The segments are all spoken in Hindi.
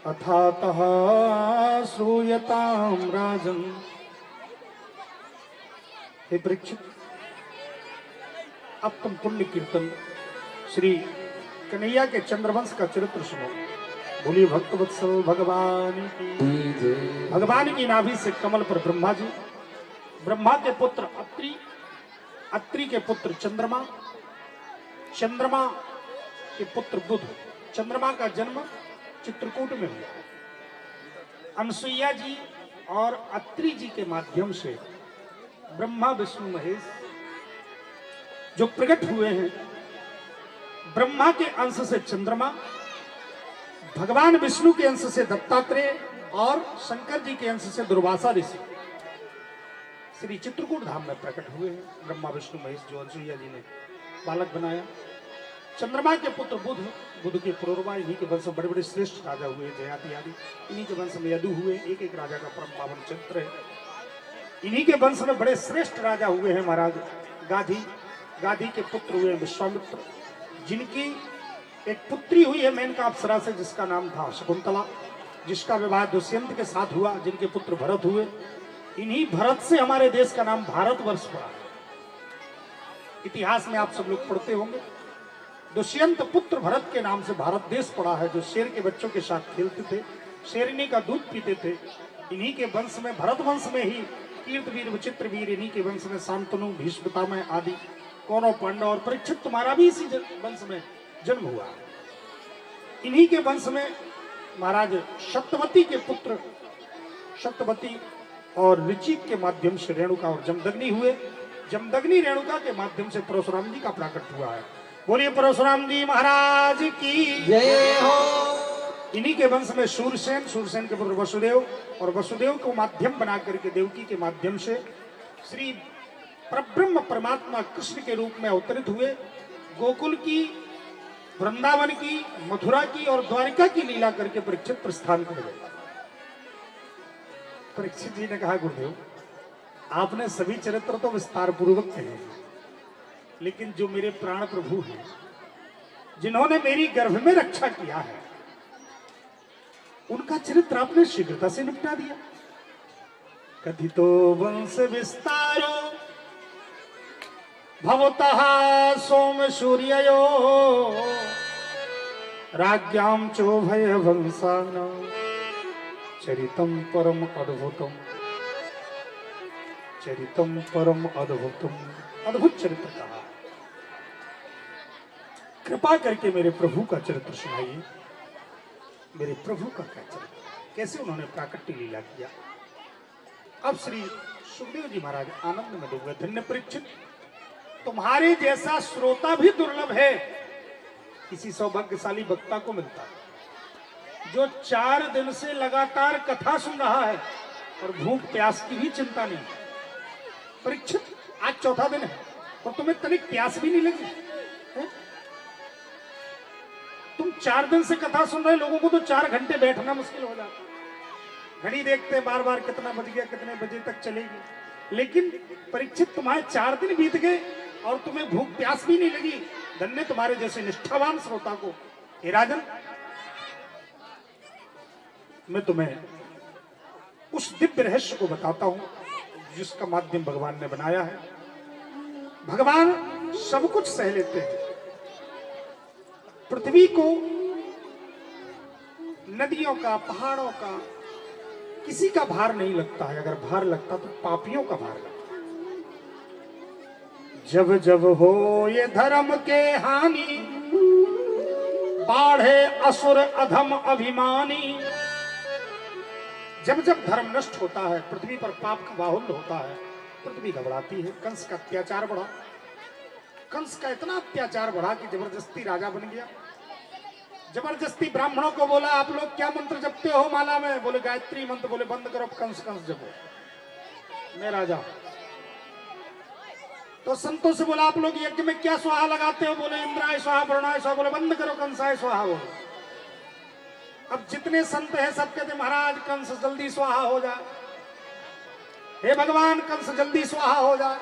अथातः श्रूयतां राजन्। हे परीक्षित, अब तुम पुण्य कीर्तन श्री कन्हैया के चंद्रवंश का चरित्र सुनो। बोलिए भक्तवत्सल भगवान की। भगवान की नाभि से कमल पर ब्रह्मा जी, ब्रह्मा के पुत्र अत्रि, अत्रि के पुत्र चंद्रमा, चंद्रमा के पुत्र बुध। चंद्रमा का जन्म चित्रकूट में हुआ। अनसुईया जी और अत्रि जी के माध्यम से ब्रह्मा विष्णु महेश जो प्रकट हुए हैं। ब्रह्मा के अंश से चंद्रमा, भगवान विष्णु के अंश से दत्तात्रेय और शंकर जी के अंश से दुर्वासा ऋषि श्री चित्रकूट धाम में प्रकट हुए हैं। ब्रह्मा विष्णु महेश जो अनसुईया जी ने बालक बनाया। चंद्रमा के पुत्र बुध, बुध के पुरोरमा, इन्हीं के वंश में बड़े बड़े श्रेष्ठ राजा हुए, जयाति आदि। इन्हीं के वंश में यदु हुए, एक एक राजा का परम पावन चरित्र है। इन्हीं के वंश में बड़े श्रेष्ठ राजा हुए हैं महाराज गाधी। गाधी के पुत्र हुए विश्वामित्र, जिनकी एक पुत्री हुई है मेनका अप्सरा से, जिसका नाम था शकुंतला, जिसका विवाह दुष्यंत के साथ हुआ, जिनके पुत्र भरत हुए। इन्हीं भरत से हमारे देश का नाम भारतवर्ष पड़ा। इतिहास में आप सब लोग पढ़ते होंगे, दुष्यंत पुत्र भरत के नाम से भारत देश पड़ा है, जो शेर के बच्चों के साथ खेलते थे, शेरनी का दूध पीते थे। इन्हीं के वंश में, भरत वंश में ही कीर्तवीर विचित्रवीर, इन्हीं के वंश में शांतनु, भीष्म पितामह आदि, कौरव पांडव और परीक्षित तुम्हारा भी इसी वंश में जन्म हुआ। इन्हीं के वंश में महाराज सत्यवती के पुत्र सत्यवती और ऋचिक के माध्यम से रेणुका और जमदग्नि हुए। जमदग्नि रेणुका के माध्यम से परशुराम जी का प्राकट हुआ है। बोलिए परशुराम जी महाराज की जय हो। इन्हीं के वंश में शूरसेन, शूरसेन के पुत्र वसुदेव, और वसुदेव को माध्यम बना करके देवकी के माध्यम से श्री परब्रह्म परमात्मा कृष्ण के रूप में अवतरित हुए। गोकुल की, वृंदावन की, मथुरा की और द्वारिका की लीला करके परीक्षित प्रस्थान कर गए। परीक्षित जी ने कहा, गुरुदेव आपने सभी चरित्र तो विस्तार पूर्वक कहे, लेकिन जो मेरे प्राण प्रभु हैं, जिन्होंने मेरी गर्भ में रक्षा किया है, उनका चरित्र आपने शीघ्रता से निपटा दिया। कथितो वंश विस्तारो भवतः सोम सूर्ययो राज्ञां चोभय वंशानां चरितम परम अद्भुतम, चरितम परम अद्भुतम। अद्भुत चरित्र कहा। कृपा करके मेरे प्रभु का चरित्र सुनाइए। मेरे प्रभु का क्या चरित्र, कैसे उन्होंने प्राकट्य लीला किया। अब श्री सुखदेव जी महाराज आनंद में डूब गए। धन्य परीक्षित, तुम्हारे जैसा श्रोता भी दुर्लभ है, किसी सौभाग्यशाली वक्ता को मिलता है, जो 4 दिन से लगातार कथा सुन रहा है और भूख प्यास की भी चिंता नहीं। परीक्षित, आज चौथा दिन है और तुम्हें तनिक प्यास भी नहीं लगी है? तुम 4 दिन से कथा सुन रहे लोगों को तो 4 घंटे बैठना मुश्किल हो जाता। घड़ी देखते बार बार कितना बज गया, कितने बजे तक चलेगी। लेकिन परीक्षित, तुम्हारे 4 दिन बीत गए और तुम्हें भूख प्यास भी नहीं लगी। धन्य तुम्हारे जैसे निष्ठावान श्रोता को। हे राजन, मैं तुम्हें उस दिव्य रहस्य को बताता हूं जिसका माध्यम भगवान ने बनाया है। भगवान सब कुछ सह लेते हैं। पृथ्वी को, नदियों का, पहाड़ों का, किसी का भार नहीं लगता है। अगर भार लगता तो पापियों का भार लगता। जब जब हो ये धर्म के हानि, बाढ़े असुर अधम अभिमानी। जब जब धर्म नष्ट होता है, पृथ्वी पर पाप का बाहुल्य होता है, पृथ्वी घबराती है। कंस का अत्याचार बढ़ा। कंस का इतना अत्याचार बढ़ा कि जबरदस्ती राजा बन गया। जबरदस्ती ब्राह्मणों को बोला, आप लोग क्या मंत्र जपते हो माला में? बोले गायत्री मंत्र। बोले बंद करो, कंस कंस जपो, मैं राजा। तो संतों से बोला, आप लोग यज्ञ में क्या स्वाहा लगाते हो? बोले इंद्राय स्वाहा, वरुणाय स्वाहा। बोले बंद करो, कंसाय स्वाहा। बोले अब जितने संत हैं सब कहते महाराज कंस जल्दी स्वाहा हो जाए, हे भगवान कंस जल्दी स्वाहा हो जाए।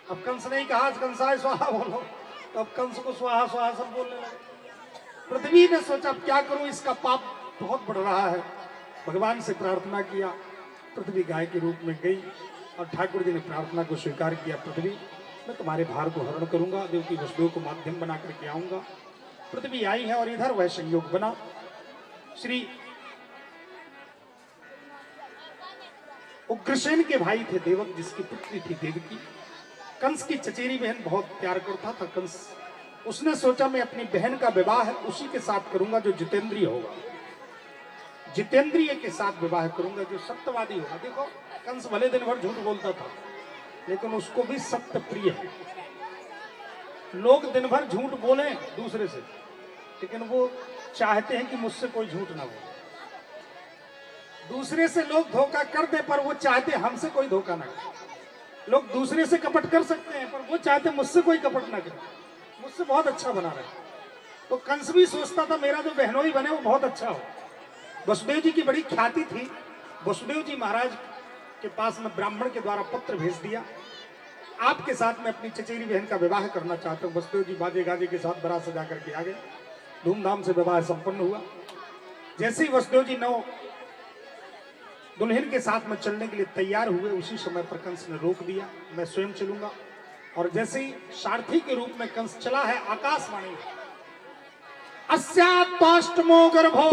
अब कंस नहीं कहा कंसाय स्वाहा बोलो, तो अब कंस को स्वाहा स्वाहा सब बोलने लगे। पृथ्वी ने सोचा अब क्या करूं, इसका पाप बहुत बढ़ रहा है। भगवान से प्रार्थना किया, पृथ्वी गाय के रूप में गई और ठाकुर जी ने प्रार्थना को स्वीकार किया। पृथ्वी, मैं तुम्हारे भार को हरण करूंगा, देवकी वसुदेव को माध्यम बना करके आऊंगा। पृथ्वी आई है और इधर वह संयोग बना। श्री उग्रसेन के भाई थे देवक, जिसकी पुत्री थी देवकी। कंस की चचेरी बहन बहुत प्यार करता था कंस। उसने सोचा मैं अपनी बहन का विवाह उसी के साथ करूंगा जो जितेंद्रिय होगा, जितेंद्रिय के साथ विवाह करूंगा जो सत्यवादी होगा। देखो, कंस भले दिन भर झूठ बोलता था, लेकिन उसको भी सत्य प्रिय है। लोग दिन भर झूठ बोले दूसरे से, लेकिन वो चाहते हैं कि मुझसे कोई झूठ ना बोले। दूसरे से लोग धोखा कर दे, पर वो चाहते हमसे कोई धोखा ना करे। लोग दूसरे से कपट कर सकते हैं, पर वो चाहते मुझसे कोई कपट ना करे, मुझसे बहुत अच्छा बना रहे। तो कंस भी सोचता था मेरा जो बहनोई बने वो बहुत अच्छा हो। वसुदेव जी की बड़ी ख्याति थी। वसुदेव जी महाराज के पास में ब्राह्मण के द्वारा पत्र भेज दिया, आपके साथ में अपनी चचेरी बहन का विवाह करना चाहता हूँ। वसुदेव जी बाजे गाजे के साथ बारात सजा करके आ गए। धूमधाम से विवाह संपन्न हुआ। जैसे ही वसुदेव जी नौ दुल्हन के साथ में चलने के लिए तैयार हुए, उसी समय पर कंस ने रोक दिया, मैं स्वयं चलूंगा। और जैसे ही सारथी के रूप में कंस चला है, आकाशवाणी अस्यात्पाष्टमो गर्भो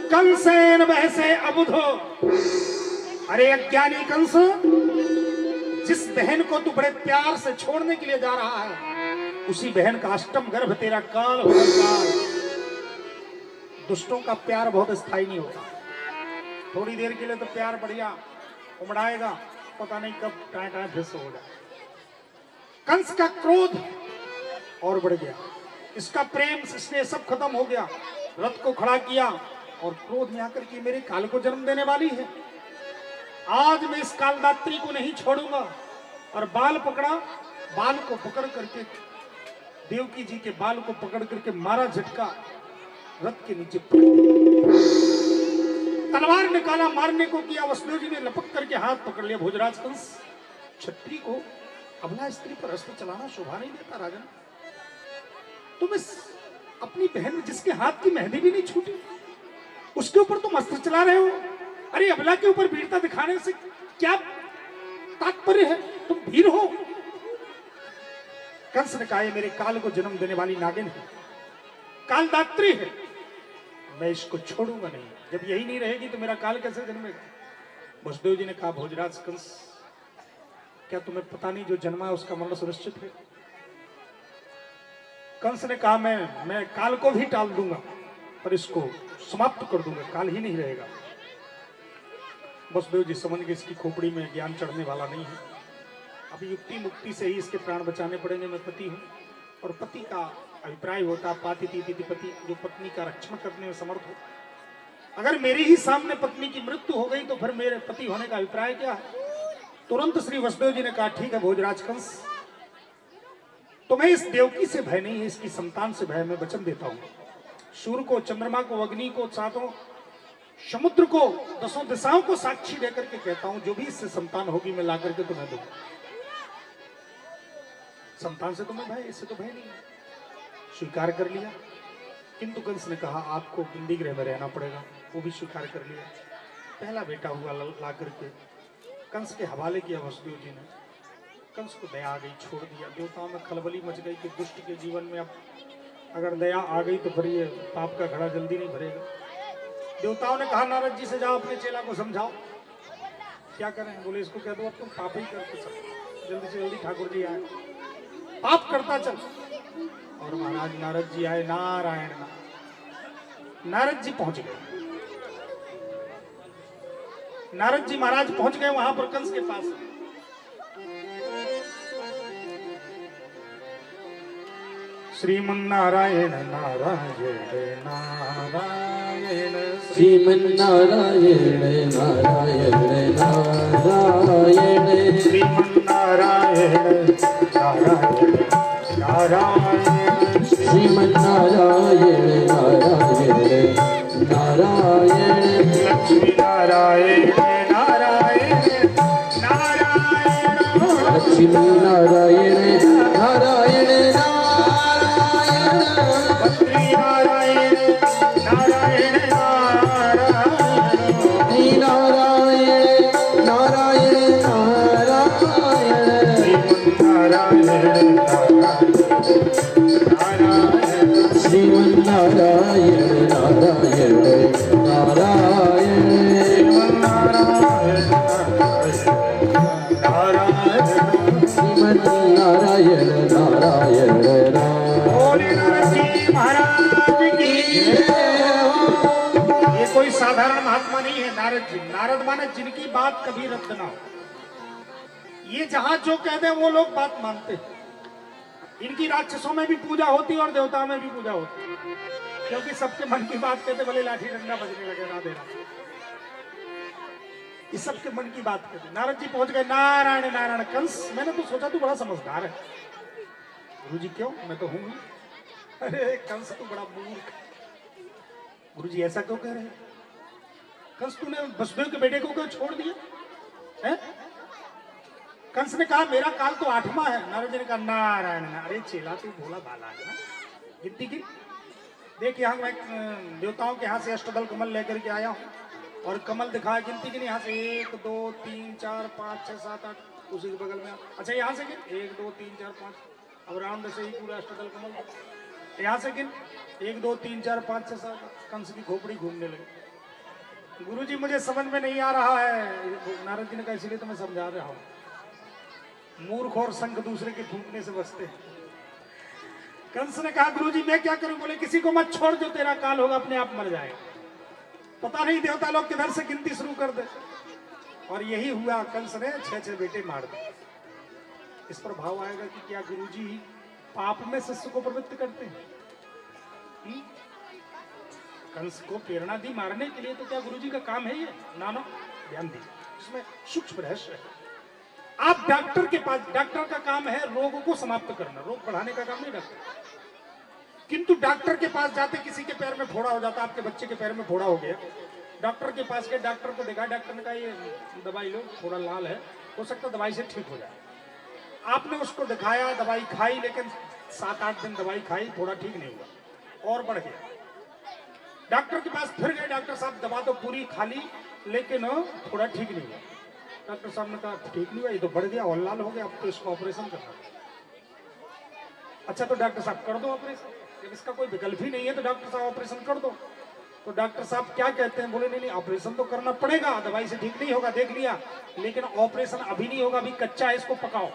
कंसेन वहसे अबुधो। अरे अज्ञानी कंस, जिस बहन को तू बड़े प्यार से छोड़ने के लिए जा रहा है, उसी बहन का अष्टम गर्भ तेरा काल होगा काल। दुष्टों का प्यार बहुत स्थायी नहीं होता। थोड़ी देर के लिए तो प्यार बढ़िया उमड़ाएगा, पता नहीं कब टाइम टाइम फिर से हो जाए। कंस का क्रोध और बढ़ गया, इसका प्रेम स्नेह सब खत्म हो गया। रथ को खड़ा किया और क्रोध में आकर के मेरे काल को जन्म देने वाली है, आज मैं इस कालदात्री को नहीं छोड़ूंगा। और बाल पकड़ा, बाल को पकड़ करके देवकी जी के बाल को पकड़ करके मारा झटका, रथ के नीचे तलवार निकाला, मारने को किया। वसुदेव जी ने लपक करके हाथ पकड़ लिया। भोजराज कंस, छत्री को अबला स्त्री पर अस्त्र चलाना शोभा नहीं देता राजन। तुम इस अपनी बहन जिसके हाथ की मेहंदी भी नहीं छूटी, उसके ऊपर तुम अस्त्र चला रहे हो। अरे अबला के ऊपर वीरता दिखाने से क्या तात्पर्य है? तुम वीर हो। कंस ने कहा मेरे काल को जन्म देने वाली नागिन है, कालदात्री है, मैं इसको छोड़ूंगा नहीं। जब यही नहीं रहेगी तो मेरा काल कैसे जन्मेगा? वसुदेव जी ने कहा भोजराज कंस, क्या तुम्हें पता नहीं जो जन्मा है उसका मरण सुनिश्चित है? कंस ने कहा मैं काल को भी टाल दूंगा, पर इसको समाप्त कर दूंगा, काल ही नहीं रहेगा। वसुदेव जी समझ गए इसकी खोपड़ी में ज्ञान चढ़ने वाला नहीं है, अभी युक्ति मुक्ति से ही इसके प्राण बचाने पड़ेंगे। मैं पति हूं और पति का अभिप्राय होता पाति पति, जो पत्नी का रक्षण करने में समर्थ हो। अगर मेरे ही सामने पत्नी की मृत्यु हो गई तो फिर मेरे पति होने का अभिप्राय क्या है? तुरंत श्री वसुदेव जी ने कहा ठीक है भोजराज कंस, तुम्हें इस देवकी से भय नहीं है, इसकी संतान से भय। मैं वचन देता हूं, सूर्य को, चंद्रमा को, अग्नि को, सातों समुद्र को, 10 दिशाओं को साक्षी देकर के कहता हूं, जो भी इससे संतान होगी मैं ला करके तुम्हें दूंगा। संतान से तुम्हें भय, इससे तो भय नहीं। स्वीकार कर लिया। किंतु कंस ने कहा आपको बंदी गृह में रहना पड़ेगा, वो भी स्वीकार कर लिया। पहला बेटा हुआ ला करके कंस के हवाले किया वसुदेव जी ने। कंस को दया आ गई, छोड़ दिया। देवताओं में खलबली मच गई कि दुष्ट के जीवन में अब अगर दया आ गई तो फिर ये पाप का घड़ा जल्दी नहीं भरेगा। देवताओं ने कहा नारद जी से जाओ अपने चेला को समझाओ। क्या करें? बोले इसको कह दो अब तुम पाप ही करके चल, जल्दी से जल्दी ठाकुर जी आए, पाप करता चल। और महाराज नारद जी आए, नारायण नारद जी पहुंच गए। नारद जी महाराज पहुंच गए वहां पर कंस के पास। श्रीमन्नारायण नारायण नारायण, श्रीमन्नारायण नारायण नारायण, श्रीमन्नारायण नारायण नारायण, श्रीमन्नारायण नारायण नारायण, लक्ष्मी नारायण नारायण नारायण, लक्ष्मी नारायण नारायण नारायण, बद्री नारायण नारायण नारायण नारायण श्रीमन नारायण नारायण ये कोई साधारण महात्मा नहीं है नारद जी। नारद माने जिनकी बात कभी रद्द ना हो। ये जहां जो कह दे वो लोग बात मानते हैं। इनकी राक्षसों में भी पूजा होती और देवताओं में भी पूजा होती, क्योंकि सबके मन की बात कहते भले लाठी डंडा बजने लगे ना देना। इस सबके मन की बात कहते। नारद जी पहुंच गए नारायण नारायण। कंस मैंने तो सोचा तू बड़ा समझदार है। गुरु जी क्यों? मैं तो हूं। अरे कंस तू बड़ा मूर्ख। गुरु जी ऐसा क्यों कह रहे हैं? कंस तूने वसुदेव के बेटे को क्यों छोड़ दिया है? कंस ने कहा मेरा काल तो 8वां है। नारद जी ने कहा नारायण। अरे चेला तू भोला भाला है ना। गिनती की देख, यहाँ मैं देवताओं के यहाँ से अष्टदल कमल लेकर के आया हूँ और कमल दिखाया। गिनती की नहीं, यहाँ से 1 2 3 4 5 6 7 8 उसी के बगल में। अच्छा यहाँ से गिन 1 2 3 4 5। अब राउंड से ही पूरा अष्टदल कमल। यहाँ से गिन 1 2 3 4 5 6 7। कंस की खोपड़ी घूमने लगे। गुरुजी मुझे समझ में नहीं आ रहा है। नारद जी ने कहा इसीलिए तो मैं समझा रहा हूँ। मूर्ख और संग दूसरे के फूंकने से बचते हैं। कंस ने कहा गुरुजी मैं क्या करूं? बोले किसी को मत छोड़, जो तेरा काल होगा अपने आप मर जाएगा। पता नहीं देवता लोग किधर से गिनती शुरू कर दे। और यही हुआ, कंस ने 6 बेटे मार दिए। इस पर भाव आएगा कि क्या गुरुजी पाप में शिष्य को प्रवृत्त करते हैं? कंस को प्रेरणा दी मारने के लिए, तो क्या गुरुजी का काम है ये? ना ना, ध्यान दीजिए, इसमें सूक्ष्म रहस्य है। आप डॉक्टर के पास, डॉक्टर का काम है रोग को समाप्त करना, रोग बढ़ाने का काम नहीं डॉक्टर। किंतु डॉक्टर के पास जाते, किसी के पैर में फोड़ा हो जाता, आपके बच्चे के पैर में फोड़ा हो गया, डॉक्टर के पास गए, डॉक्टर को देखा, डॉक्टर ने कहा ये दवाई लो, थोड़ा लाल है, हो सकता दवाई से ठीक हो जाए। आपने उसको दिखाया, दवाई खाई, लेकिन 7-8 दिन दवाई खाई, थोड़ा ठीक नहीं हुआ और बढ़ गया। डॉक्टर के पास फिर गए, डॉक्टर साहब दवा तो पूरी खा ली लेकिन थोड़ा ठीक नहीं हुआ। डॉक्टर साहब ने कहा ठीक नहीं हुआ, ये तो बढ़ गया और लाल हो गया, अब तो इसको ऑपरेशन करना। अच्छा तो डॉक्टर साहब कर दो ऑपरेशन, जब इसका कोई विकल्प ही नहीं है तो डॉक्टर साहब ऑपरेशन कर दो। तो डॉक्टर साहब क्या कहते हैं? बोले नहीं ऑपरेशन तो करना पड़ेगा, दवाई से ठीक नहीं होगा, देख लिया, लेकिन ऑपरेशन अभी नहीं होगा, अभी कच्चा है, इसको पकाओ।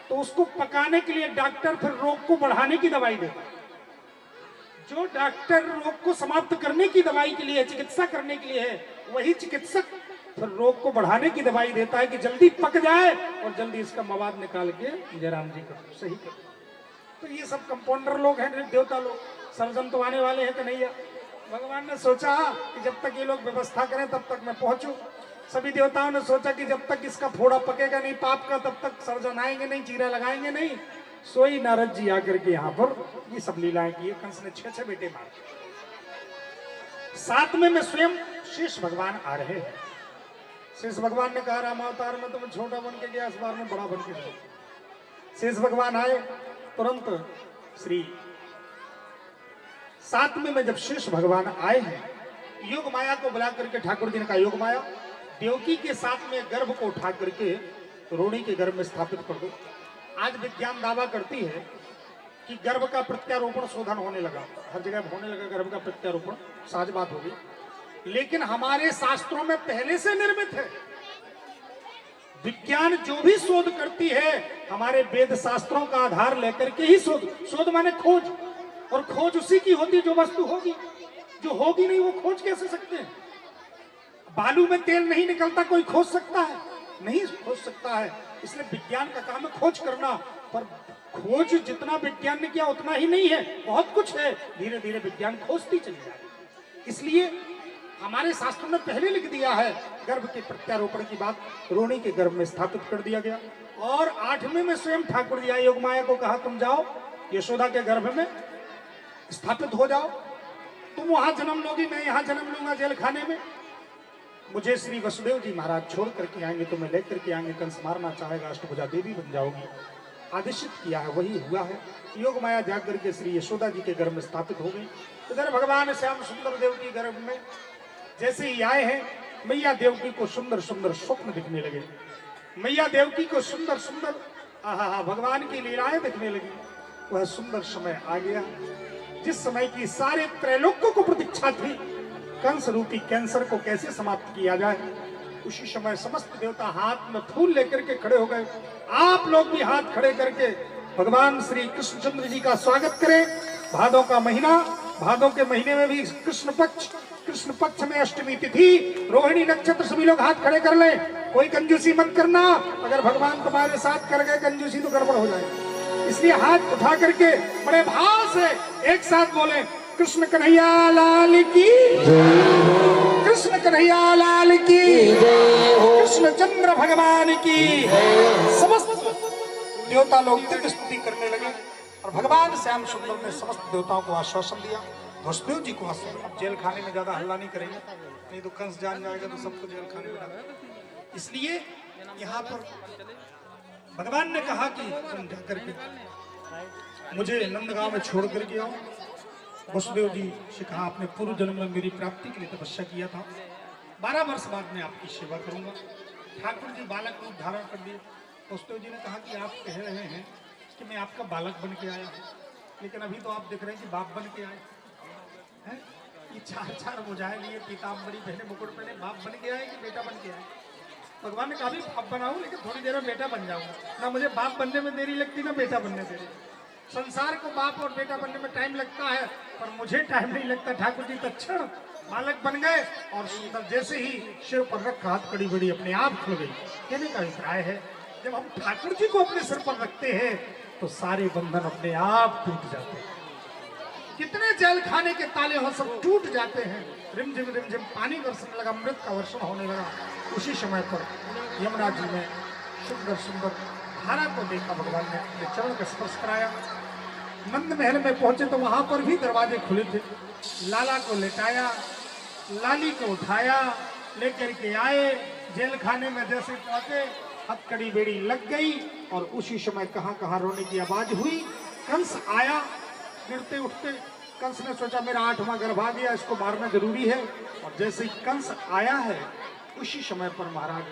तो उसको पकाने के लिए डॉक्टर फिर रोग को बढ़ाने की दवाई देता है। जो डॉक्टर रोग को समाप्त करने की दवाई के लिए, चिकित्सा करने के लिए है, वही चिकित्सक फिर रोग को बढ़ाने की दवाई देता है कि जल्दी पक जाए और जल्दी इसका मवाद निकाल के जयराम जी को सही कर। तो ये सब कंपाउंडर लोग हैं, देवता लोग। सर्जन तो आने वाले हैं कन्हैया। भगवान ने सोचा कि जब तक ये लोग व्यवस्था करें तब तक मैं पहुंचूं। सभी देवताओं ने सोचा कि जब तक इसका फोड़ा पकेगा नहीं पाप का, तब तक सर्जन आएंगे नहीं, चीरा लगाएंगे नहीं। सोई नारद जी आकर के यहाँ पर ये सब लीलाएं की। कंस ने 6 बेटे मारे। 7वें में स्वयं शेष भगवान आ रहे हैं। शेष भगवान ने कहा रामावतार में तुम छोटा बन के गया, इस बार में बड़ा बन के गया। शेष भगवान आए तुरंत। श्री 7वें में जब शेष भगवान आए हैं, योग माया को बुला करके ठाकुर जी ने कहा योग माया, देवकी के साथ में गर्भ को उठा करके रोणी के गर्भ में स्थापित कर दो। आज विज्ञान दावा करती है कि गर्भ का प्रत्यारोपण शोधन होने लगा, हर जगह होने लगा गर्भ का प्रत्यारोपण, सहज बात होगी। लेकिन हमारे शास्त्रों में पहले से निर्मित है। विज्ञान जो भी शोध करती है हमारे वेद शास्त्रों का आधार लेकर के ही शोध माने खोज, और खोज उसी की होती जो वस्तु होगी, जो होगी नहीं वो खोज कैसे सकते हैं? बालू में तेल नहीं निकलता, कोई खोज सकता है? नहीं खोज सकता है। इसलिए विज्ञान का काम है खोज करना, पर खोज जितना विज्ञान ने किया उतना ही नहीं है, बहुत कुछ है। धीरे धीरे विज्ञान खोजती चली जाएगी। इसलिए हमारे शास्त्रों ने पहले लिख दिया है गर्भ के प्रत्यारोपण की बात, रोणी के गर्भ में स्थापित कर दिया गया। और 8वें में स्वयं ठाकुर जी आए, योगमाया को कहा तुम जाओ यशोदा के गर्भ में स्थापित हो जाओ, तुम वहां जन्म लोगी, मैं यहाँ जन्म लूंगा जेल खाने में। मुझे श्री वसुदेव जी महाराज छोड़ करके आएंगे, तुम्हें लेकर के आएंगे, कंस मारना चाहेगा, अष्टभुजा देवी बन जाओगी। आदेशित किया है, वही हुआ है। योग माया जाकर के श्री यशोदा जी के गर्भ में स्थापित हो गई। इधर भगवान श्याम सुंदर देव की गर्भ में जैसे ही आए हैं, मैया देवकी को सुंदर सुंदर स्वप्न दिखने लगे। मैया देवकी को सुंदर सुंदर भगवान की लीलाएं दिखने लगी। वह सुंदर समय आ गया। जिस समय की सारे त्रैलोक्यों को प्रतीक्षा थी कंस रूपी कैंसर को कैसे समाप्त किया जाए, उसी समय समस्त देवता हाथ में फूल लेकर के खड़े हो गए। आप लोग भी हाथ खड़े करके भगवान श्री कृष्णचंद्र जी का स्वागत करें। भादों का महीना, भादों के महीने में भी कृष्ण पक्ष में अष्टमी तिथि, रोहिणी नक्षत्र, सभी लोग हाथ खड़े कर लें। कोई कंजूसी मत करना, अगर भगवान तुम्हारे साथ कर गए कंजूसी तो गड़बड़ हो जाएगी। इसलिए हाथ उठा करके बड़े भाव से एक साथ बोले, कृष्ण कन्हैया लाल की, कृष्ण कन्हैया लाल की, कृष्णचंद्र भगवान की। समस्त देवता लोग दिव्य स्तुति करने लगे और भगवान श्याम सुंदर ने समस्त देवताओं को आश्वासन दिया। वसुदेव जी को आश्वासन, जेल खाने में ज्यादा हल्ला नहीं करेंगे, नहीं तो कंस जान जाएगा तो सबको जेल खाने में डालेगा। इसलिए यहाँ पर भगवान ने कहा कि तुम जाकर के मुझे नंदगांव में छोड़ करके आओ। वसुदेव जी से कहा, आपने पूर्व जन्म में मेरी प्राप्ति के लिए तपस्या किया था, 12 वर्ष बाद मैं आपकी सेवा करूंगा। ठाकुर जी बालक रूप धारण कर दिए। वसुदेव जी ने कहा कि आप कह रहे हैं कि मैं आपका बालक बन के आया हूँ, लेकिन अभी तो आप देख रहे हैं कि बाप बन के आए हैं। ये चार बुझाए लिए, पीताम्बरी पहने, मुकुट पहने, बाप बन के आए कि बेटा बन के आए। भगवान ने कहा भी बाप बनाऊं, लेकिन थोड़ी देर में बेटा बन जाऊंगा। ना मुझे बाप बनने में देरी लगती, ना बेटा बनने देरी। संसार को बाप और बेटा बनने में टाइम लगता है, पर मुझे टाइम नहीं लगता। ठाकुर जी तत्क्षण बालक बन गए और सुंदर जैसे ही सिर पर रखा, हाथ कड़ी बड़ी अपने आप खुल गई। कहने का अभिप्राय है, जब हम ठाकुर जी को अपने सिर पर रखते हैं तो सारे बंधन अपने आप टूट जाते हैं। कितने जेल खाने के ताले हो, सब टूट जाते हैं। रिमझिम पानी बरसने लगा, अमृत का वर्षण होने लगा। उसी समय पर यमुना जी ने सुंदर सुंदर धारा को देखा। भगवान ने अपने चरण का स्पर्श कराया। नंद महल में पहुंचे तो वहां पर भी दरवाजे खुले थे। लाला को लेटाया, लाली को उठाया, लेकर के आए। जेल खाने में जैसे पहुंचे, हथकड़ी बेड़ी लग गई और उसी समय कहां कहां रोने की आवाज हुई। कंस आया गिरते उठते। कंस ने सोचा मेरा 8वां गर्भ आ गया, इसको मारना जरूरी है। और जैसे ही कंस आया है उसी समय पर महाराज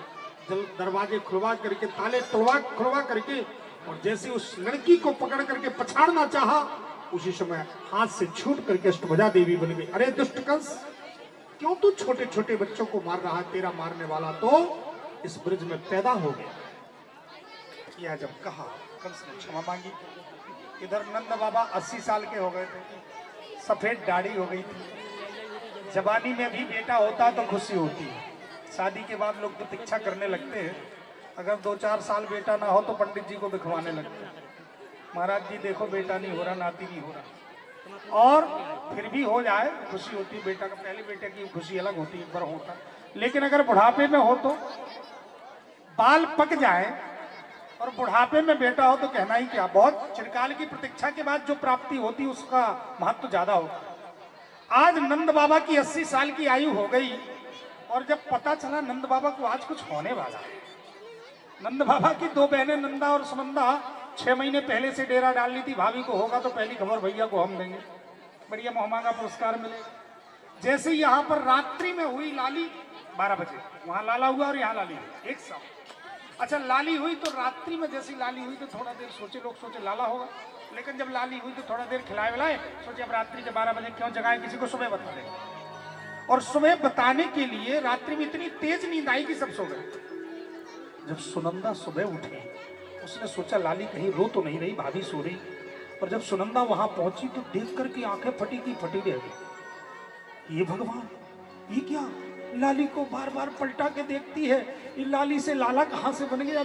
दरवाजे खुलवा करके, ताले खुलवा करके, और जैसे उस लड़की को पकड़ करके पछाड़ना चाहा, उसी समय हाथ से छूट करके अष्टभुजा देवी बन गई। अरे दुष्ट कंस, क्यों तू छोटे छोटे बच्चों को मार रहा है? तेरा मारने वाला तो इस ब्रिज में पैदा हो गया। यह जब कहा, कंस ने क्षमा मांगी। इधर नंद बाबा 80 साल के हो गए थे, सफेद दाढ़ी हो गई थी। जवानी में भी बेटा होता तो खुशी होती है। शादी के बाद लोग प्रतीक्षा करने लगते हैं, अगर 2-4 साल बेटा ना हो तो पंडित जी को दिखवाने लगते हैं, महाराज जी देखो बेटा नहीं हो रहा, नाती नहीं हो रहा। और फिर भी हो जाए खुशी होती है। बेटा का, पहले बेटे की खुशी अलग होती है, एक बार होता है। लेकिन अगर बुढ़ापे में हो तो, बाल पक जाए और बुढ़ापे में बेटा हो तो कहना ही क्या। बहुत चिरकाल की प्रतीक्षा के बाद जो प्राप्ति होती है उसका महत्व ज्यादा होता है। आज नंद बाबा की 80 साल की आयु हो गई और जब पता चला नंद बाबा को आज कुछ होने वाला है। नंद बाबा की 2 बहनें नंदा और सुनंदा 6 महीने पहले से डेरा डाल ली थी, भाभी को होगा तो पहली खबर भैया को हम देंगे, बढ़िया मोहमांगा पुरस्कार मिलेगा। जैसे यहाँ पर रात्रि में हुई लाली 12 बजे, वहां लाला हुआ और यहाँ लाली हुई एक साथ। अच्छा लाली हुई तो रात्रि में जैसी लाली हुई तो थोड़ा देर सोचे, लोग सोचे लाला होगा, लेकिन जब लाली हुई तो थोड़ा देर खिलाए विलाए, सोचे अब रात्रि के 12 बजे क्यों जगाए किसी को, सुबह बता देंगे। और सुबह बताने के लिए रात्रि में इतनी तेज नींद आई कि सब सो गए। जब सुनंदा सुबह उठी, उसने सोचा लाली कहीं रो तो नहीं रही, भाभी सो रही। और जब सुनंदा वहां पहुंची तो देख करके आंखें फटी की फटी रह गई। ये भगवान, ये क्या? लाली को बार बार पलटा के देखती है, ये लाली से लाला कहां से बन गया?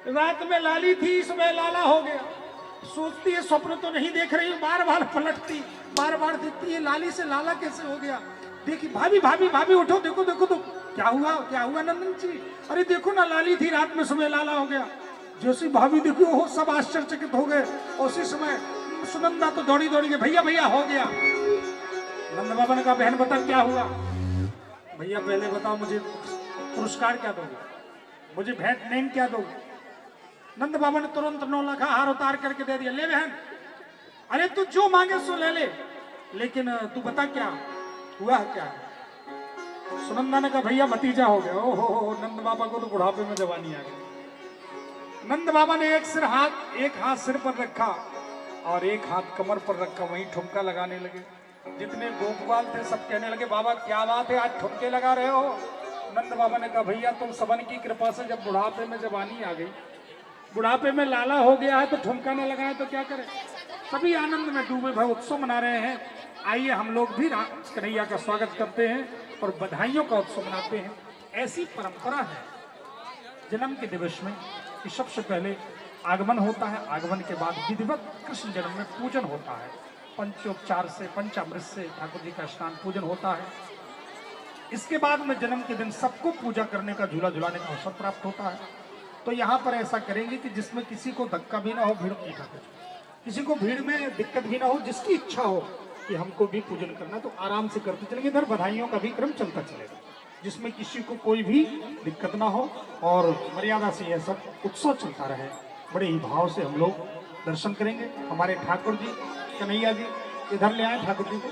रात में लाली थी, सुबह लाला हो गया। सोचती है स्वप्न तो नहीं देख रही, बार बार पलटती, बार बार देखती है लाली से लाला कैसे हो गया। देखी भाभी भाभी भाभी उठो, देखो देखो तो क्या हुआ, क्या हुआ नंदन जी? अरे देखो ना, लाली थी रात में, सुबह लाला हो गया। जैसी भाभी देखो हो, सब आश्चर्यचकित हो गए। उसी समय सुनंदा तो दौड़ी दौड़ी के भैया भैया हो गया। नंद बाबा ने कहा बहन बता क्या हुआ? भैया पहले बताओ मुझे पुरस्कार क्या दोगे, मुझे भेंट नेम क्या दोगे? नंद बाबा ने तुरंत 9 लाख हार उतार करके दे दिया। ले बहन, अरे तू जो मांगे सो ले ले, लेकिन तू बता क्या हुआ क्या है? सुनंदा ने कहा भैया भतीजा हो गया। ओहो, नंद बाबा को तो बुढ़ापे में जवानी आ गई। नंद बाबा ने एक हाथ सिर पर रखा और एक हाथ कमर पर रखा वहीं ठुमका लगाने लगे। जितने गोपवाल थे सब कहने लगे बाबा क्या बात है, आज ठुमके लगा रहे हो। नंद बाबा ने कहा भैया तुम सबन की कृपा से जब बुढ़ापे में जवानी आ गई, बुढ़ापे में लाला हो गया है तो ठुमका न लगाए तो क्या करें। सभी आनंद में डूबे भर उत्सव मना रहे हैं। आइए हम लोग भी कन्हैया का स्वागत करते हैं और बधाइयों का उत्सव मनाते हैं। ऐसी परंपरा है जन्म के दिवस में कि सबसे पहले आगमन होता है, आगमन के बाद विधिवत कृष्ण जन्म में पूजन होता है। पंचोपचार से पंचामृत से ठाकुर जी का स्नान पूजन होता है। इसके बाद में जन्म के दिन सबको पूजा करने का झूला झुलाने का अवसर प्राप्त होता है। तो यहाँ पर ऐसा करेंगे कि जिसमें किसी को धक्का भी ना हो, भीड़ की ठाकुर किसी को भीड़ में दिक्कत भी ना हो, जिसकी इच्छा हो कि हमको भी पूजन करना तो आराम से करते चलेंगे। इधर बधाइयों का भी क्रम चलता चलेगा जिसमें किसी को कोई भी दिक्कत ना हो और मर्यादा से यह सब उत्सव चलता रहे। बड़े ही भाव से हम लोग दर्शन करेंगे। हमारे ठाकुर जी कन्हैया जी इधर ले आए ठाकुर जी को।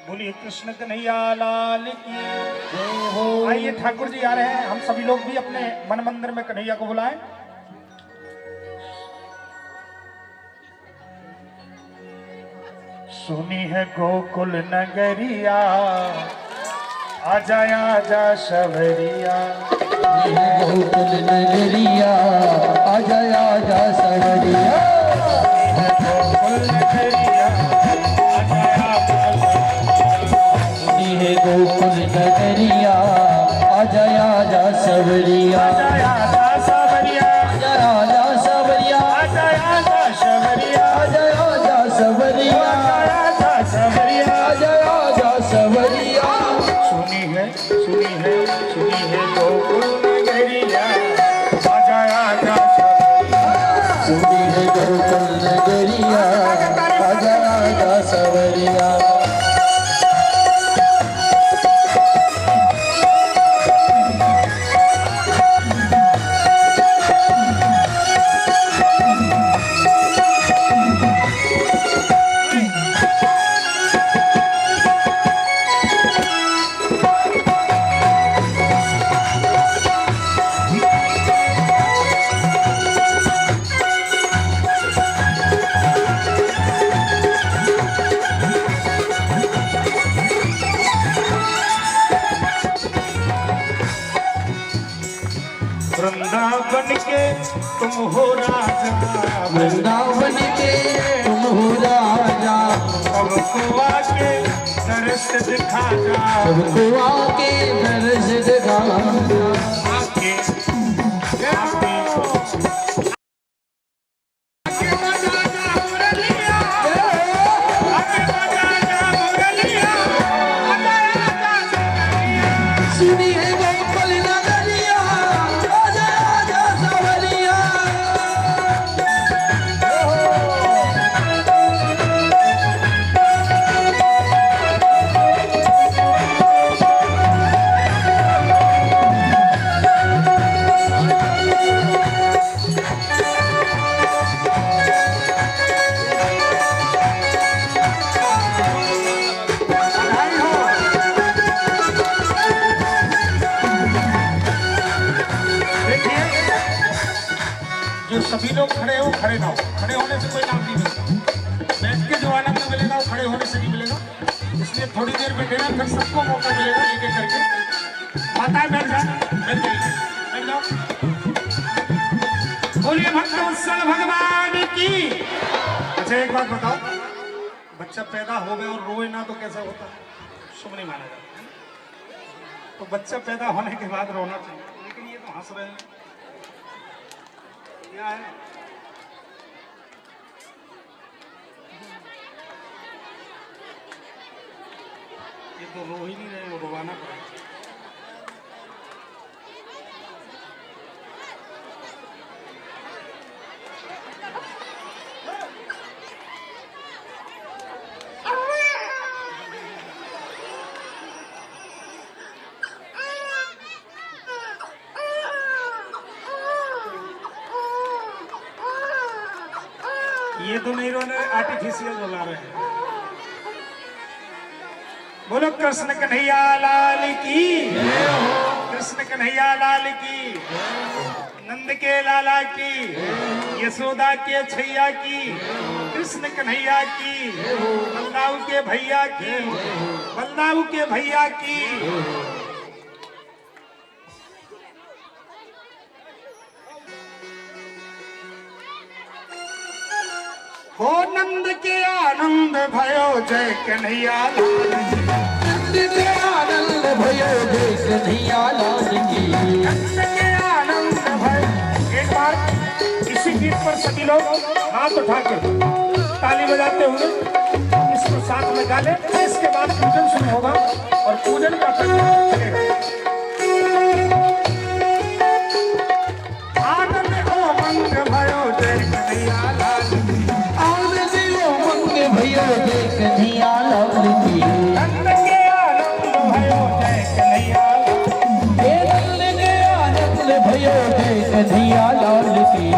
बोलिए कृष्ण कन्हैया लाल की जय हो। आइए ठाकुर जी आ रहे हैं, हम सभी लोग भी अपने मन मंदिर में कन्हैया को बुलाएं। सुनी है गोकुल नगरिया, आजा आजा शबरिया। गोकुल नगरिया आजा आजा सवरिया। गोकुल नगरिया सुनी है गोकुल नगरिया आजा आजा सवरिया। आजा सवरिया आजा आजा सवरिया। आजा आजा शबरिया। आजा आजा सवरिया। आजा सवरिया आजा आजा सवरिया। सुनी है गोकुल नगरिया, आजा आजा शबरिया। सुनी है गोकुल नगरिया आजा आजा सवरिया। वृंदावन के तुम हो राजा, वृंदावन के तुम हो राजा। सबको आके दर्श दिखा जा। सबको आके दर्श दिखा जा। आके आके बजा जा मुरलिया, आके बजा जा मुरलिया। आजा आजा सवरिया। सुनी है गोकुल नगरिया आजा आजा सवरिया। बधाई हो। देखिए जो सभी लोग खड़े हो, खड़े ना हो। खड़े होने से कोई लाभ नहीं मिलता। बैठ के जो आनंद मिलेगा वो खड़े होने से नहीं मिलेगा। इसलिए थोड़ी देर बैठेगा, फिर सबको मौका मिलेगा एक एक करके। माताएं बैठ जाए, बैठ जाइए, बैठ जाओ। बोलिए भक्तवत्सल भगवान की। अच्छा एक बात बताओ, बच्चा पैदा हो गया और रोए ना तो कैसा होता है? शुभ नहीं माना जाता। तो बच्चा पैदा होने के बाद रोना चाहिए, लेकिन ये तो हंस रहे हैं। क्या है? ये तो रो ही नहीं रहे, वो रोवाना पड़ेगा। ये तो नहीं रो रहे, आर्टिफिशियल रुला रहे हैं। बोलो कृष्ण कन्हैया लाल की, कृष्ण कन्हैया लाल की। नंद के लाला की, यशोदा के छैया की, कृष्ण कन्हैया की, बलदाऊ के भैया की, बलदाऊ के भैया की। हो नंद के आनंद भयो जय कन्हैया लाल की। नंद के आनंद भयो जय कन्हैया लाल की। नंद के आनंद भयो। एक बार इसी गीत पर सभी लोग हाथ उठाकर ताली बजाते हुए इसको साथ में गा ले। इसके बाद पूजन शुरू होगा और पूजन का प्रक्रिया चलेगा। आनंद उमंग भयो जय कन्हैया लाल की। आनंद उमंग भयो जय कन्हैया लाल की। नंद के आनंद भयो जय कन्हैया लाल की। हे नंद के आनंद भयो जय कन्हैया लाल की।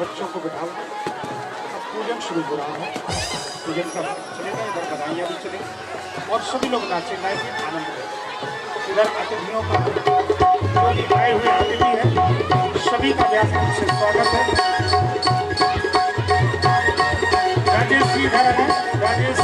बच्चों को बिठाओ। अब पूजन शुरू हो रहा है। पूजन का चलेगा, इधर बधाइयाँ भी चलेंगी और सभी लोग नाचे गाएंगे, आनंद लेंगे। इधर अतिथियों का जो भी आए हुए अतिथि हैं सभी का व्यापक से स्वागत है। राजेश जी इधर है, राजेश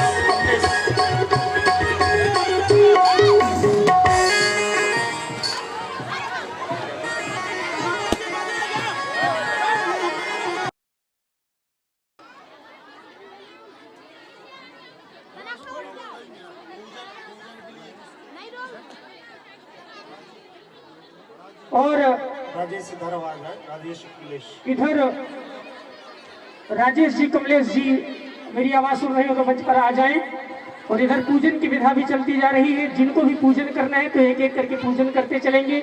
और राजेश इधर आवाज है, राजेश कमलेश इधर राजेश जी कमलेश जी मेरी आवाज सुन रहे हो तो मंच पर आ जाएं। और इधर पूजन की विधा भी चलती जा रही है। जिनको भी पूजन करना है तो एक एक करके पूजन करते चलेंगे।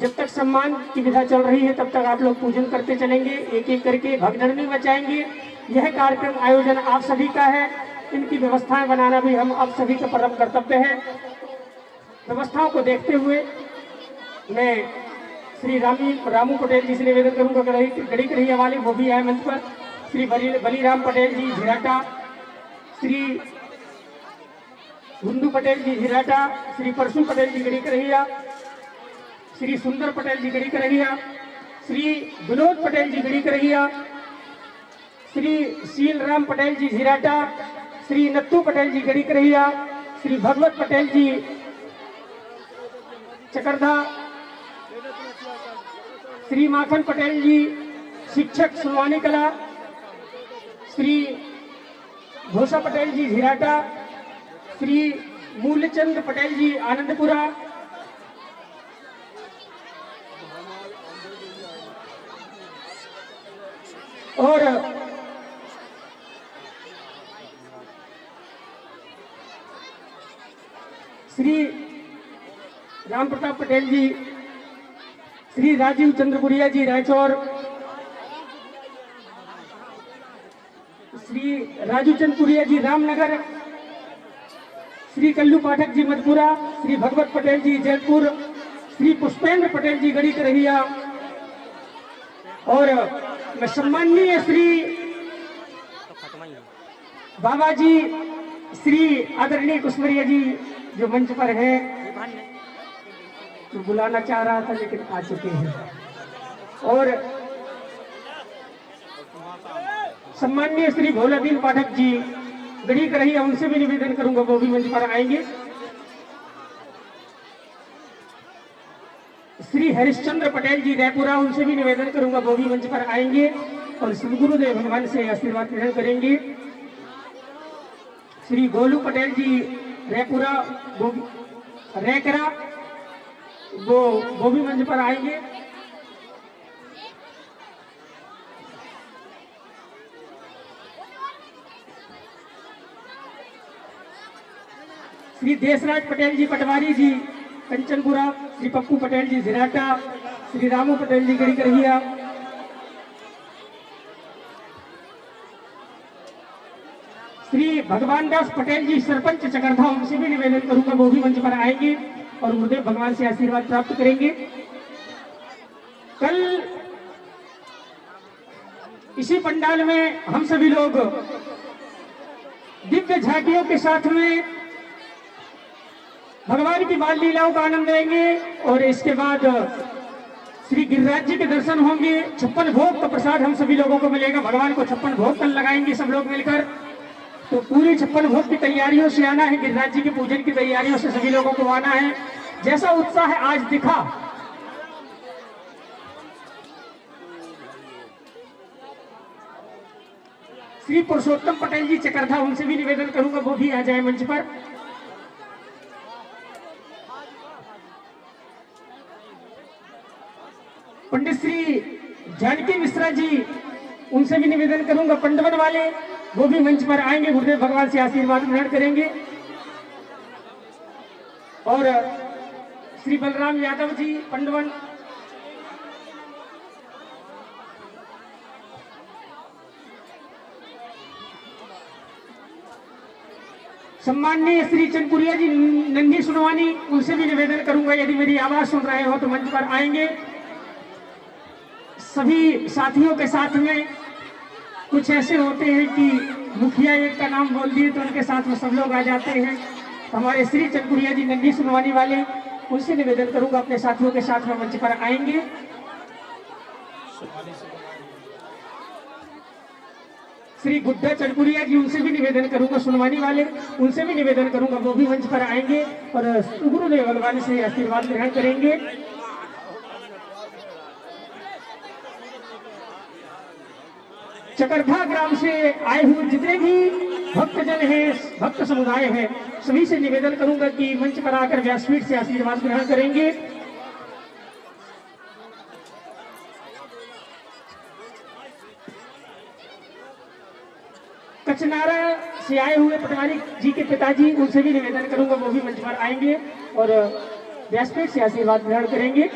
जब तक सम्मान की विधा चल रही है तब तक आप लोग पूजन करते चलेंगे, एक एक करके भगदड़नी मचाएंगे। यह कार्यक्रम आयोजन आप सभी का है, इनकी व्यवस्थाएं बनाना भी हम आप सभी का परम कर्तव्य है। व्यवस्थाओं को देखते हुए मैं श्री रामू पटेल जी से निवेदन करूंगा, गड़ी कन्हैया वाले वो भी आए मंच पर। श्री बलीराम पटेल जी झिराटा, श्री गुंडू पटेल जी झिराटा, श्री परशु पटेल जी गड़ी कन्हैया, श्री सुंदर पटेल जी गड़ी कन्हैया, श्री विनोद पटेल जी गड़ी कन्हैया, श्री शील राम पटेल जी झिराटा, श्री नत्थू पटेल जी गड़ी कन्हैया, श्री भगवत पटेल जी चकरधा, श्री माखन पटेल जी शिक्षक सुनवानी कला, श्री घोषा पटेल जी झिराटा, श्री मूलचंद पटेल जी आनंदपुरा, और श्री राम प्रताप पटेल जी, श्री राजीव चंद्रपुरिया जी रायचौर, श्री राजू चंद्रपुरिया जी रामनगर, श्री कल्लू पाठक जी मधुपुरा, श्री भगवत पटेल जी जयपुर, श्री पुष्पेंद्र पटेल जी गड़ी करहिया, और मैं सम्माननीय श्री बाबा जी श्री आदरणीय कुशवरिया जी जो मंच पर है, तो बुलाना चाह रहा था लेकिन आ चुके हैं, और सम्माननीय श्री भोलादीन पाठक जी गड़ी करहिया उनसे भी निवेदन करूंगा वो भी मंच पर आएंगे। श्री हरिश्चंद्र पटेल जी रायपुरा उनसे भी निवेदन करूंगा वो भी मंच पर आएंगे और श्री गुरुदेव भगवान से आशीर्वाद ग्रहण करेंगे। श्री गोलू पटेल जी रायपुरा रैकरा वो भी मंच पर आएंगे। श्री देशराज पटेल जी पटवारी जी कंचनपुरा, श्री पप्पू पटेल जी झिराटा, श्री रामू पटेल जी गड़ी करहिया, श्री भगवान दास पटेल जी सरपंच चकरधा उनसे भी निवेदन करूंगा वो भी मंच पर आएंगे और गुरुदेव भगवान से आशीर्वाद प्राप्त करेंगे। कल इसी पंडाल में हम सभी लोग दिव्य झांकियों के साथ में भगवान की बाल लीलाओं का आनंद लेंगे और इसके बाद श्री गिरिराज जी के दर्शन होंगे। 56 भोग का प्रसाद हम सभी लोगों को मिलेगा। भगवान को 56 भोग कल लगाएंगे सब लोग मिलकर। तो पूरी 56 भोग की तैयारियों से आना है, गिरिराज जी के पूजन की तैयारियों से सभी लोगों को आना है। जैसा उत्साह है आज दिखा, श्री पुरुषोत्तम पटेल जी चकरधा उनसे भी निवेदन करूंगा वो भी आ जाए मंच पर। पंडित श्री जानकी मिश्रा जी उनसे भी निवेदन करूंगा, पंडवन वाले वो भी मंच पर आएंगे, गुरुदेव भगवान से आशीर्वाद ग्रहण करेंगे। और श्री बलराम यादव जी पंडवन, सम्माननीय श्री चंदपुरिया जी नन्ही सुनवानी उनसे भी निवेदन करूंगा यदि मेरी आवाज सुन रहे हो तो मंच पर आएंगे। सभी साथियों के साथ में कुछ ऐसे होते हैं कि मुखिया एक का नाम बोल दिए तो उनके साथ में सब लोग आ जाते हैं। हमारे श्री चंदपुरिया जी नन्ही सुनवानी वाले उनसे निवेदन करूंगा अपने साथियों के साथ में मंच पर आएंगे। श्री गुड्डा चंदपुरिया जी उनसे भी निवेदन करूंगा, सुनवानी वाले उनसे भी निवेदन करूंगा वो भी मंच पर आएंगे और गुरुदेव भगवान से आशीर्वाद ग्रहण करेंगे। चकरधा ग्राम से आए हुए जितने भी भक्तजन हैं, भक्त समुदाय है, सभी से निवेदन करूंगा कि मंच पर आकर व्यासपीठ से आशीर्वाद ग्रहण करेंगे। कचनारा से आए हुए पटवारी जी के पिताजी, उनसे भी निवेदन करूंगा वो भी मंच पर आएंगे और व्यासपीठ से आशीर्वाद ग्रहण करेंगे।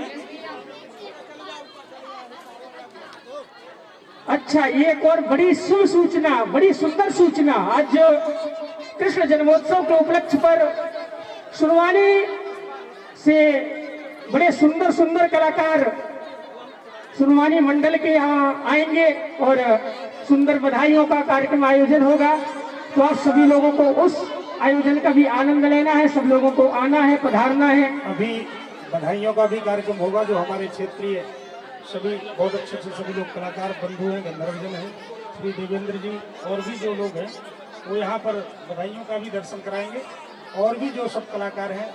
अच्छा, ये एक और बड़ी शुभ सूचना, बड़ी सुंदर सूचना, आज कृष्ण जन्मोत्सव के उपलक्ष्य पर सुनवानी से बड़े सुंदर सुंदर कलाकार सुनवानी मंडल के यहाँ आएंगे और सुंदर बधाइयों का कार्यक्रम आयोजन होगा। तो आप सभी लोगों को उस आयोजन का भी आनंद लेना है, सब लोगों को आना है, पधारना है। अभी बधाइयों का भी कार्यक्रम होगा जो हमारे क्षेत्रीय सभी बहुत अच्छे अच्छे सभी लोग कलाकार बंधु हैं, गंधर्वजन हैं, श्री देवेंद्र जी और भी जो लोग हैं वो यहाँ पर बधाइयों का भी दर्शन कराएंगे। और भी जो सब कलाकार हैं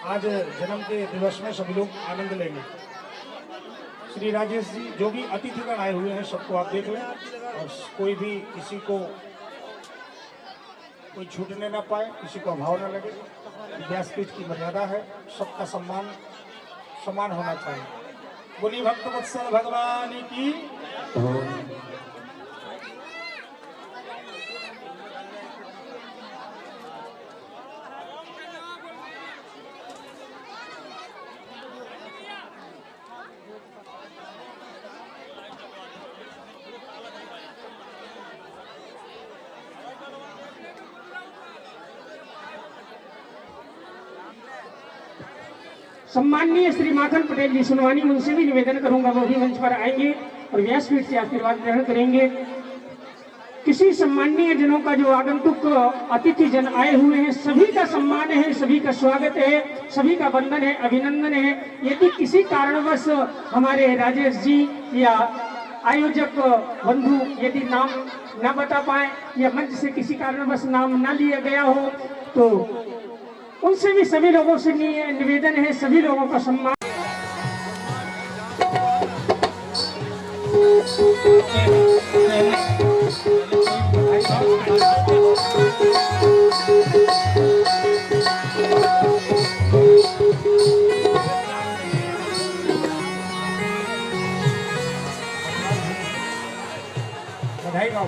आज जन्म के दिवस में सभी लोग आनंद लेंगे। श्री राजेश जी जो भी अतिथिगण आए हुए हैं सबको आप देख लें और कोई भी किसी को कोई छूटने ना पाए, किसी को अभाव ना लगे। व्यासपीठ की मर्यादा है, सबका सम्मान समान होना चाहिए। बोली भक्तवत्सल भगवान की। सम्माननीय श्री माखन पटेल जी सुनवानी, उनसे भी निवेदन करूंगा वो भी मंच पर आएंगे और व्यासपीठ से आशीर्वाद ग्रहण करेंगे। किसी सम्माननीय जनों का जो आगंतुक अतिथि जन आए हुए हैं सभी का सम्मान है, सभी का स्वागत है, सभी का वंदन है, अभिनंदन है। यदि किसी कारणवश हमारे राजेश जी या आयोजक बंधु यदि नाम न बता पाए या मंच से किसी कारणवश नाम न लिया गया हो तो उनसे भी सभी लोगों से निवेदन है, सभी लोगों का सम्मान। बधाई गाओ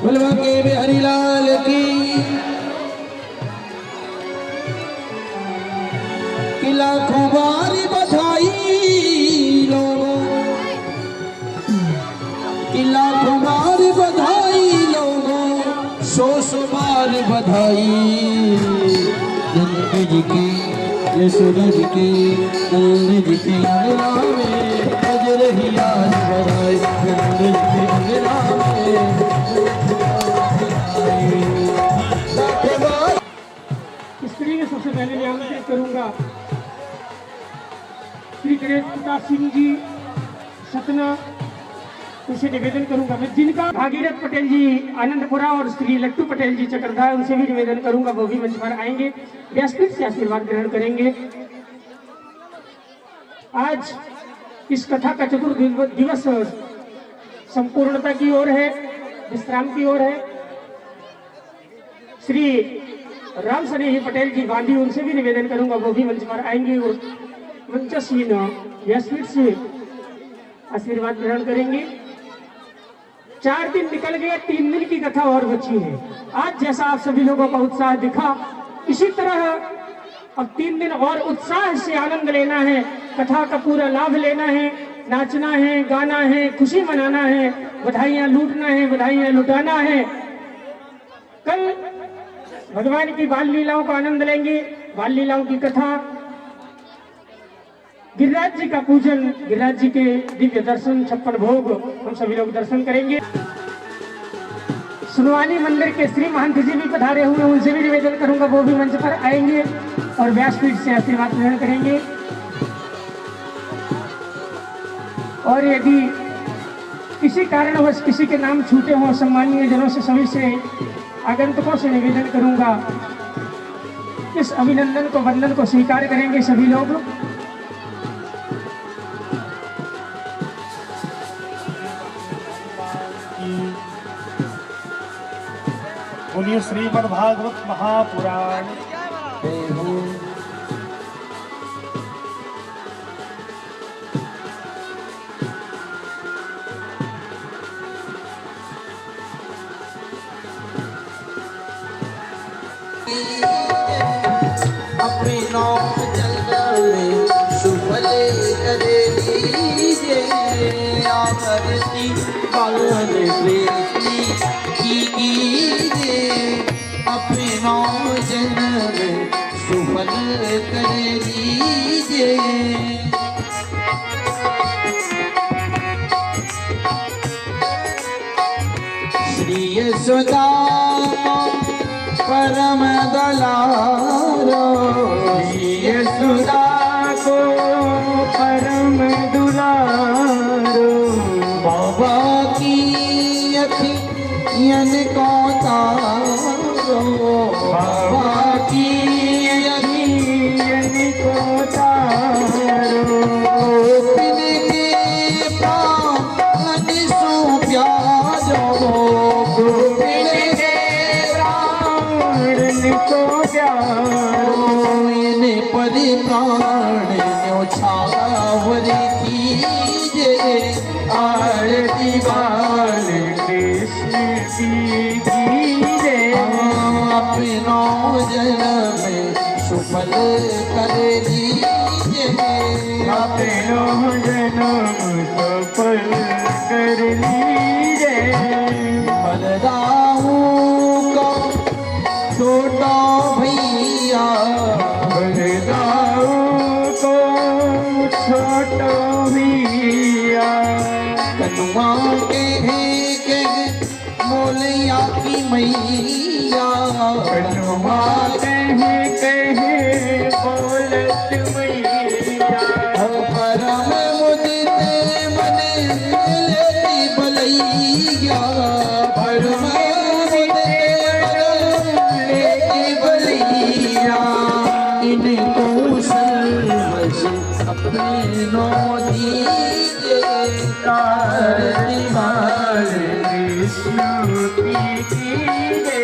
बलवा के बिहारी लाल की लाखों बारी बधाई लोगों की, लाखों बारी बधाई लोगों, सौ बार बधाई। नंद जी की यशोदा जी की, नंद जी की अंगना में बज रही आज बधाई। नंद जी की अंगना में स्त्री के सबसे पहले मैं आमंत्रित करूंगा श्री गणेश प्रताप सिंह जी सतना, उनसे निवेदन करूंगा मैं, जिनका भागीरथ पटेल जी आनंदपुरा और श्री लट्टू पटेल जी चक्रधा, उनसे भी निवेदन करूंगा वो भी मंच पर आएंगे, व्यासपीठ से आशीर्वाद ग्रहण करेंगे। आज इस कथा का चतुर्दिवस संपूर्णता की ओर है, विश्राम की ओर है। श्री राम स्नेही पटेल जी गांधी, उनसे भी निवेदन करूंगा वो भी मंच पर आएंगे और मंचस्वीन व्यासपीठ से आशीर्वाद ग्रहण करेंगे। 4 दिन निकल गए, 3 दिन की कथा और बची है। आज जैसा आप सभी लोगों का उत्साह दिखा, इसी तरह अब 3 दिन और उत्साह से आनंद लेना है, कथा का पूरा लाभ लेना है, नाचना है, गाना है, खुशी मनाना है, बधाइयां लूटना है, बधाइयां लुटाना है। कल भगवान की बाल लीलाओं का आनंद लेंगे, बाल लीलाओं की कथा, गिरिराज जी का पूजन, गिरिराज जी के दिव्य दर्शन, 56 भोग हम सभी लोग दर्शन करेंगे। सुनवानी मंदिर के श्री महंत जी भी पधारे हुए, उनसे भी निवेदन करूंगा वो भी मंच पर आएंगे और व्यासपीठ से आशीर्वाद ग्रहण करेंगे। और यदि किसी कारणवश किसी के नाम छूटे हों सम्मानीय जनों से, सभी से आगंतुकों से निवेदन करूंगा इस अभिनंदन को, वंदन को स्वीकार करेंगे सभी लोग। बोलिए श्रीमद् भागवत महापुराण। अपने नाम चलने सुफल करे लीजे आरती बाल प्रेमी कीजे अपने नाम चलने सुफल करे लीजे श्री यशोदा परम दलारो श्री यशोदा को परम दुलारो बाबा की अखियन को तारो बाबा की अखियन को तारो के प्राण सो प्यारो को प्यारो इन्हें परिप्राण न्योछावरी कीजे आरती बाल कृष्ण की कीजे अपनो जन्म सुफल कर लीजे अपनो जन्म सफल कर लीजे बलदाऊ को छोटा भैया बलदाऊ को छोटा भैया कनुआ के मोलिया की मैया कनुआ कहे बोलत मैया परम मुदित मन लेती बलैया परम इनको अपने नो दीजे आरती बाल कृष्ण की कीजे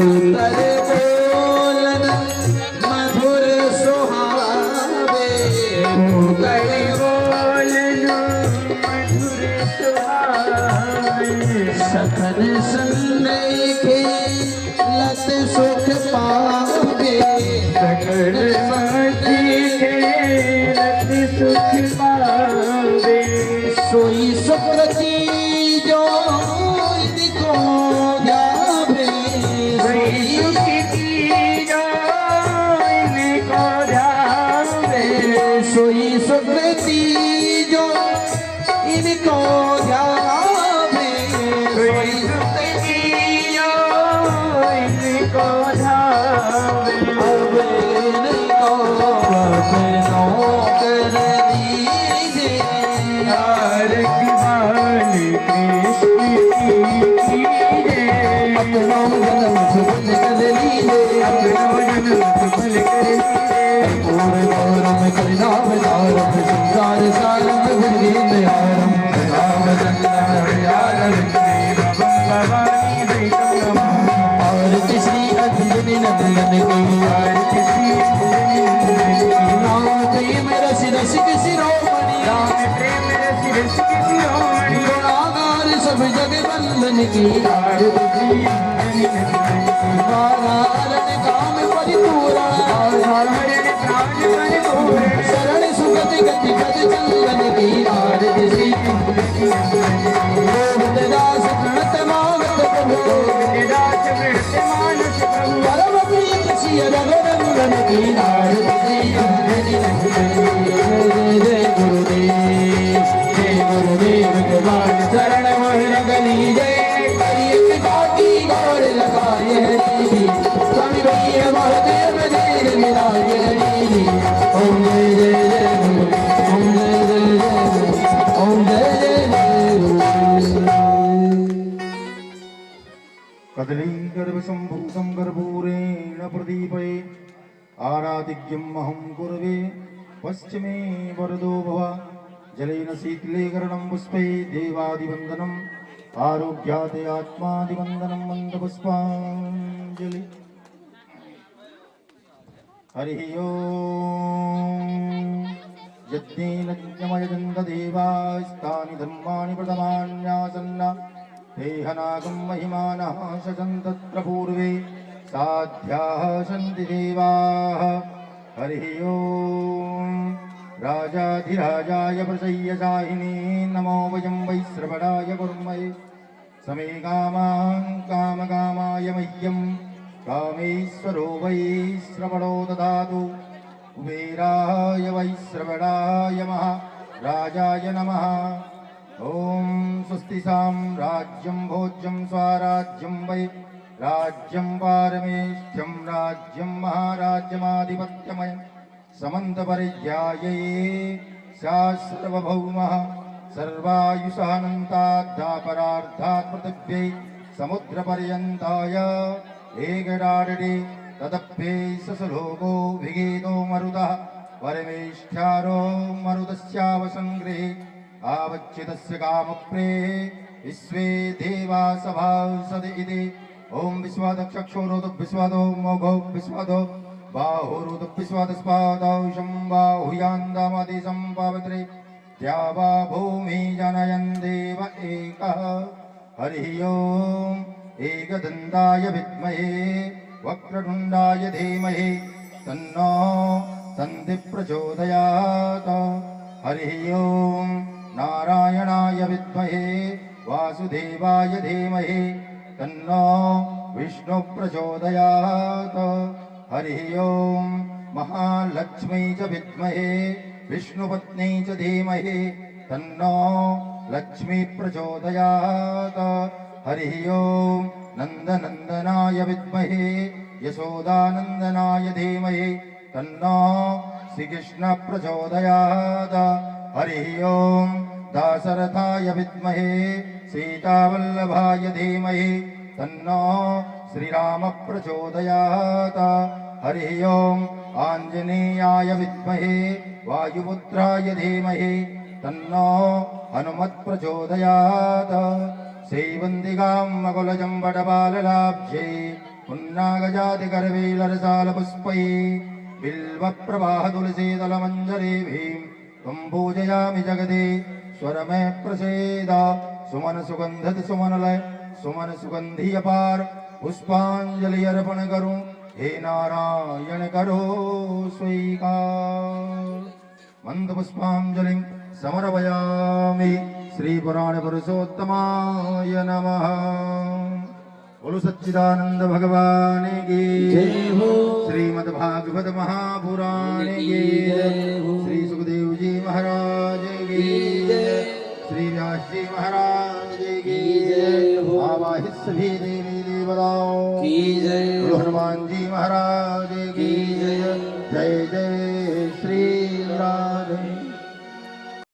उत्तर बोलन मधुर सुहावे उत्तर बोलन मधुर सुहावे सखन संलेखे लत सुख पावे सकल सुख पावे सोई सुकृति जो इनको ध्यावे सोई सुकृति जो इनको ध्यावे सोई सुकृति जो इनको ध्यावे सोई सुकृति जो इनको ध्यावे सब जग बंधन की आरती काम परिपूर्ण शरण सुगति गति पद चंदन की आरती दास प्रणत मानस प्रभु परम प्रीत सिय रघुनंदन की आरती जय गुरुदेव भगवान शरण मोहन गली जय करिए पिताकी गौर लगाए हरी स्वामी भैया महादेव देव मिलाए हरी ओम जय जय जय ओम जय जय जय ओम जय जय कदली गर्भसम्भूतं कर्पूरेण प्रदीपे आराधिक्यम् अहं कुर्वे पश्चिमे वरदो भव जलेन शीतलीकरणं पुष्पै देवादिवन्दनम् आरोग्यादे आत्मादिवन्दनं मन्दपुष्पाञ्जलि हरिः ओम् यज्ञेन यज्ञमयजन्तदेवास्तानि धर्माणि प्रथमान्यासन्न देहनागं महिमानः शशन्तत्र पूर्वे साध्याः सन्ति देवाः हरिः ओम् राजाधिराजाय प्रसय्यसाहिने नमो वयं वैश्रवणाय कुर्महे समे कामान् कामकामाय मह्यं कामेश्वरो वैश्रवणो ददातु कुबेराय वैश्रवणाय महाराजाय नमः ॐ स्वस्ति साम्राज्यं भोज्यं स्वाराज्यं वै राज्यं पारमेष्ठ्यं राज्यं महाराज्यमाधिपत्यमयं समन्तपर्याये शास्त्रवभौमः सर्वायुषानन्ताद्धापरार्धात् पृथिव्यै समुद्रपर्यन्ताय एकडाडे तदप्ये ससलोको विगीतो मरुतः परमेष्ठ्यारो मरुतस्यावसङ्गृहे आवच्चितस्य कामप्रे विश्वे देवा सभासद इति ओम विश्वादक्षक्षोरोद विश्वादो मोघो विश्वादो बाहुरुद विश्वादस्पादौ शम्बाहुयान्दामादि सम्पावत्रे द्यावा भूमि जनयन् देव एकः हरिः ओम् एकदन्ताय विद्महे वक्रतुण्डाय धीमहि तन्नो दन्ति प्रचोदयात् हरिः ओम् नारायणाय विद्महे वासुदेवाय धीमहि तन्नो विष्णु प्रचोदयात् हरिः ओम् महालक्ष्मी च विद्महे विष्णुपत्नी च धीमहि तन्नो लक्ष्मी प्रचोदयात् हरिः ओम् नन्दनन्दनाय विद्महे यशोदानन्दनाय धीमहि तन्नो श्रीकृष्ण प्रचोदयात् हरिः ओम् दाशरथाय विद्महे सीतावल्लभाय धीमहि तन्नो श्रीराम प्रचोदयात् हरिः ओम् आञ्जनेयाय विद्महे वायुपुत्राय धीमहि तन्नो हनुमत् प्रचोदयात् श्रीवन्दिकां मकुलजं वटबाललाब्जे पुन्नागजातिकरवेलरसालपुष्पै बिल्वप्रवाह तुलसीदलमञ्जरीभिः त्वं पूजयामि जगदे स्वरमे प्रसेद सुमन सुगंधत सुमनलय सुमन सुगंधी अपार पुष्पांजलि अर्पण करूं हे नारायण करो स्वीकार मंद पुष्पांजलि समर्पयामि श्री पुराण पुरुषोत्तमाय नमः। बोलो सच्चिदानंद भगवान की श्रीमद् भागवत महापुराण की श्री सुखदेव जी महाराज की श्री व्यास जी महाराज की आवाहित सभी देवी देवताओं की हनुमान जी महाराज की जय जय